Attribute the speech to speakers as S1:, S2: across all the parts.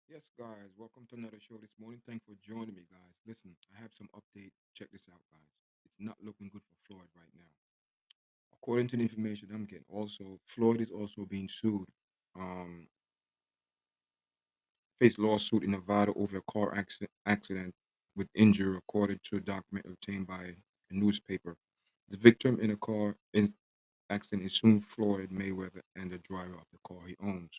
S1: Yes, guys, welcome to another show this morning. Thanks for joining me, guys. Listen, I have some update. Check this out, guys. It's not looking good for Floyd right now. According to the information I'm getting, also Floyd is also being sued. Um, Faced lawsuit in Nevada over a car accident with injury, according to a document obtained by a newspaper. The victim in a accident is soon Floyd Mayweather and the driver of the car he owns.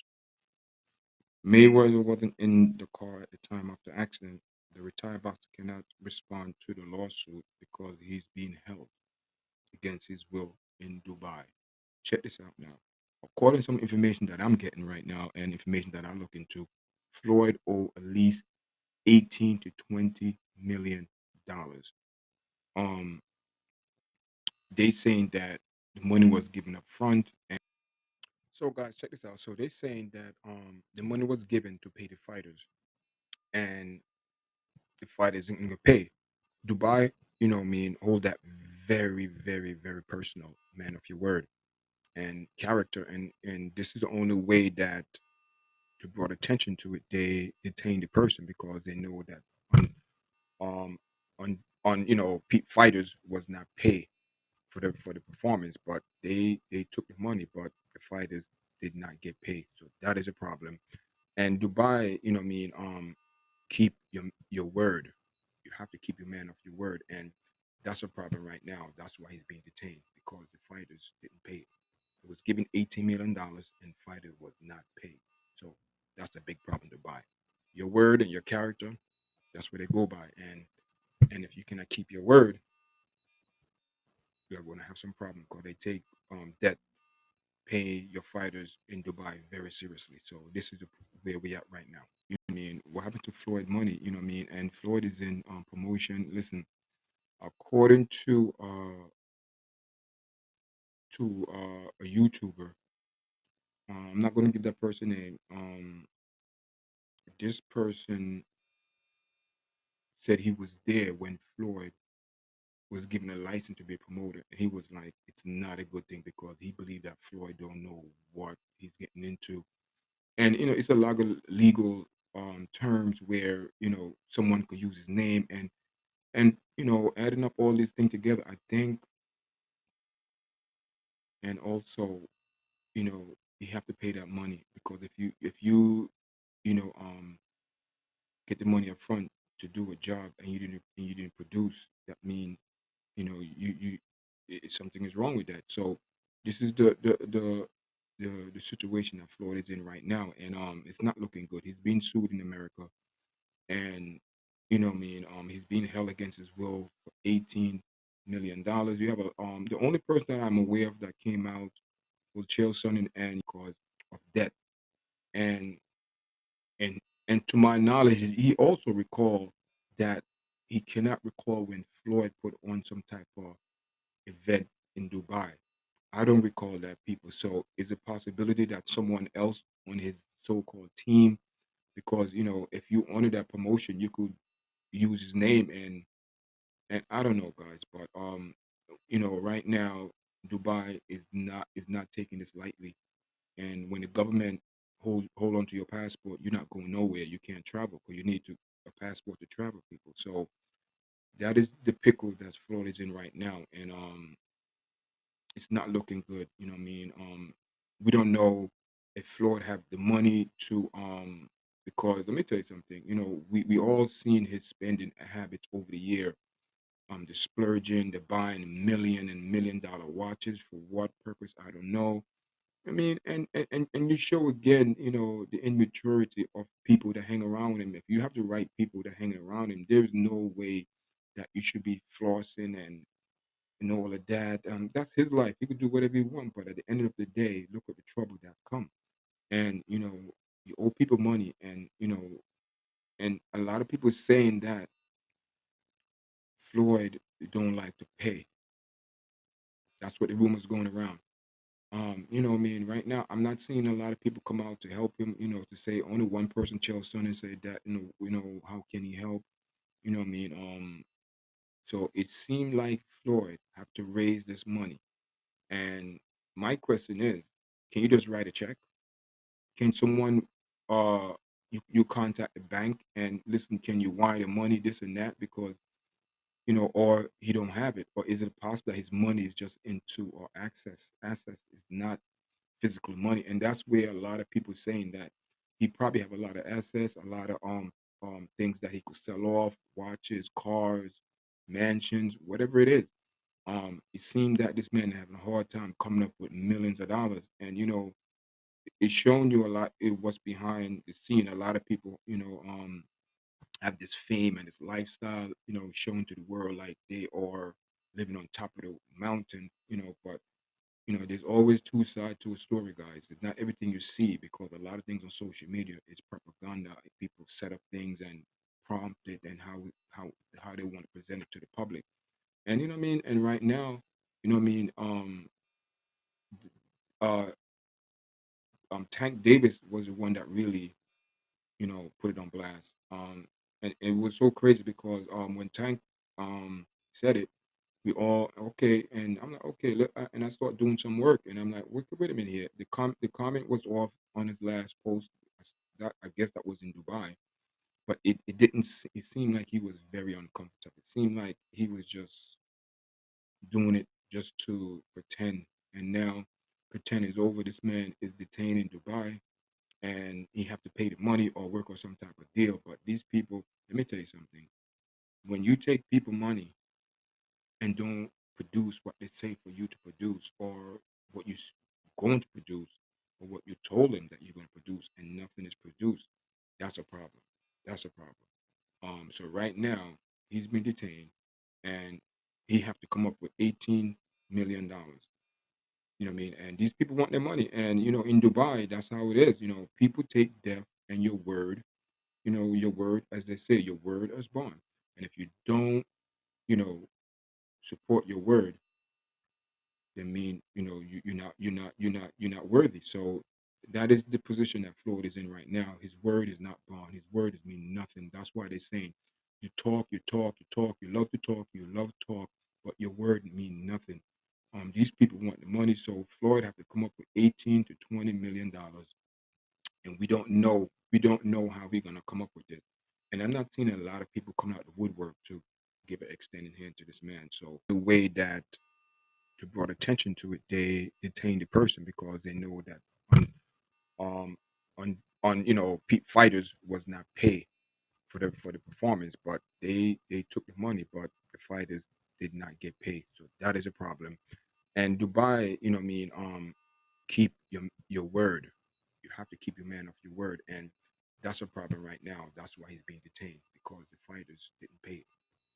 S1: Mayweather wasn't in the car at the time of the accident. The retired boxer cannot respond to the lawsuit because he's being held against his will in Dubai. Check this out now. According to some information that I'm getting right now and information that I look into, Floyd owe at least 18 to 20 million dollars. Um, they saying that the money was given up front. And so guys, check this out. So they saying that the money was given to pay the fighters and the fighters isn't gonna pay. Dubai, hold that very, very, very personal, man of your word and character, and this is the only way that to brought attention to it. They detain the person because they know that um on fighters was not paid for the performance, but they took the money, but the fighters did not get paid, so that is a problem. And Dubai, keep your word. You have to keep your man of your word, and that's a problem right now. That's why he's being detained because the fighters didn't pay. It was given $18 million, and fighter was not paid. So that's a big problem to buy. Your word and your character. That's what they go by, and if you cannot keep your word, you're going to have some problem because they take debt paying your fighters in Dubai very seriously. So this is where we at right now. What happened to Floyd money? And Floyd is in promotion. Listen, according to a YouTuber, I'm not going to give that person name. This person said he was there when Floyd was given a license to be a promoter. And he was like, it's not a good thing because he believed that Floyd don't know what he's getting into. And it's a lot of legal terms where someone could use his name and adding up all these things together, I think. And also, you have to pay that money because if you you know get the money up front to do a job and you didn't produce, that means something is wrong with that. So this is the situation that Floyd is in right now, and it's not looking good. He's being sued in America, and he's being held against his will for $18 million. You have the only person that I'm aware of that came out was Chael Sonnen and because of debt, and and and to my knowledge, he also recalled that he cannot recall when Floyd put on some type of event in Dubai. I don't recall that, people. So is it possibility that someone else on his so-called team, because if you honor that promotion, you could use his name, and I don't know, guys, but right now Dubai is not taking this lightly, and when the government hold on to your passport, you're not going nowhere. You can't travel because you need a passport to travel, people. So that is the pickle that Florida is in right now, and it's not looking good. We don't know if Floyd have the money to because let me tell you something. We all seen his spending habits over the year. The splurging, the buying million-dollar watches for what purpose? I don't know. And you show again, the immaturity of people that hang around him. If you have the right people that hang around him, there's no way that you should be flossing and all of that. That's his life. He could do whatever he wants, but at the end of the day, look at the trouble that come. And you owe people money, and a lot of people saying that Floyd don't like to pay. That's what the rumors going around. Right now I'm not seeing a lot of people come out to help him. To say only one person, Chelsea, and say that how can he help? You know what I mean? So it seemed like Floyd have to raise this money. And my question is, can you just write a check? Can someone you contact the bank and listen, can you wire the money, this and that, because or he don't have it, or is it possible that his money is just into or access is not physical money, and that's where a lot of people saying that he probably have a lot of assets, a lot of things that he could sell off, watches, cars, mansions, whatever it is. It seemed that this man having a hard time coming up with millions of dollars, and it's showing you a lot what's behind the scene. A lot of people, have this fame and this lifestyle, shown to the world like they are living on top of the mountain, but there's always two sides to a story, guys. It's not everything you see, because a lot of things on social media is propaganda. People set up things and prompt it, and how they want to present it to the public. And you know what I mean? And right now, you know what I mean, uh Tank Davis was the one that really, put it on blast. And it was so crazy because when Tank said it, we all okay, and I'm like, okay, and I start doing some work, and I'm like, wait a minute here. The comment was off on his last post. That I guess that was in Dubai, but it didn't. It seemed like he was very uncomfortable. It seemed like he was just doing it just to pretend. And now pretend is over. This man is detained in Dubai, and he have to pay the money or work on some type of deal. But these people, let me tell you something. When you take people money and don't produce what they say for you to produce, or what you're going to produce, or what you told them that you're going to produce, and nothing is produced, that's a problem. That's a problem. So right now he's been detained, and he have to come up with $18 million. You know what I mean? And these people want their money, and in Dubai, that's how it is. People take death and your word. Your word, as they say, your word is bond. And if you don't, you know, support your word, then mean you're not worthy. So that is the position that Floyd is in right now. His word is not bond. His word is mean nothing. That's why they're saying you talk, you talk, you talk, you love to talk, you love to talk, but your word mean nothing. These people want the money, so Floyd have to come up with 18 to 20 million dollars, and we don't know how we're gonna come up with it. And I'm not seeing a lot of people come out the woodwork to give an extended hand to this man. So the way that to brought attention to it, they detain the person because they know that um on fighters was not paid for the performance, but they took the money, but the fighters did not get paid. So that is a problem. And Dubai, what I mean, keep your word. You have to keep your man of your word, and that's a problem right now. That's why he's being detained, because the fighters didn't pay.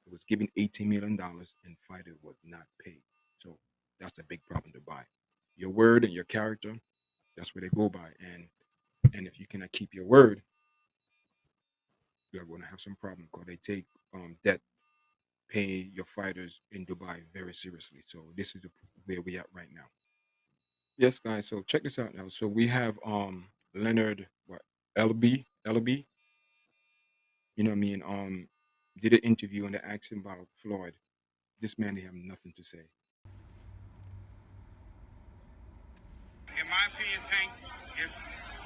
S1: It was given $18 million, and fighter was not paid. So that's a big problem to buy. Your word and your character, that's what they go by. And if you cannot keep your word, you're going to have some problem, because they take debt, pay your fighters in Dubai very seriously. So this is where we at right now. Yes, guys. So check this out now. So we have Leonard, what, LB, you know what I mean? Did an interview, and they asked him about Floyd. This man, they have nothing to say.
S2: In my opinion, Tank is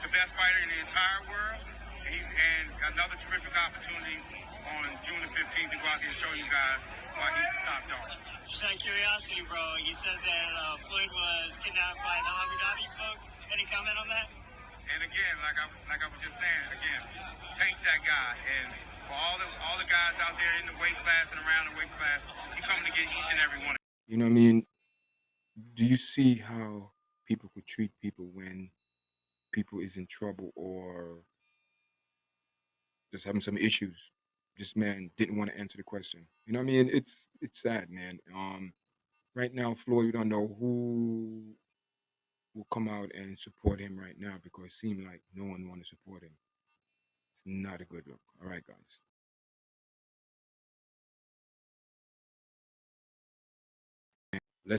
S2: the best fighter in the entire world. And another terrific opportunity on June the 15th to go out there and show you guys why he's the top dog.
S3: Just out of curiosity, bro, you said that Floyd was kidnapped by the Abu Dhabi folks. Any comment on that?
S2: And again, like I was just saying, again, Tank's that guy. And for all the guys out there in the weight class and around the weight class, he coming to get each and every one.
S1: You know what I mean? Do you see how people could treat people when people is in trouble or just having some issues? This man didn't want to answer the question. You know what I mean? It's sad, man. Right now, Floyd, we don't know who will come out and support him right now, because it seems like no one want to support him. It's not a good look. All right, guys.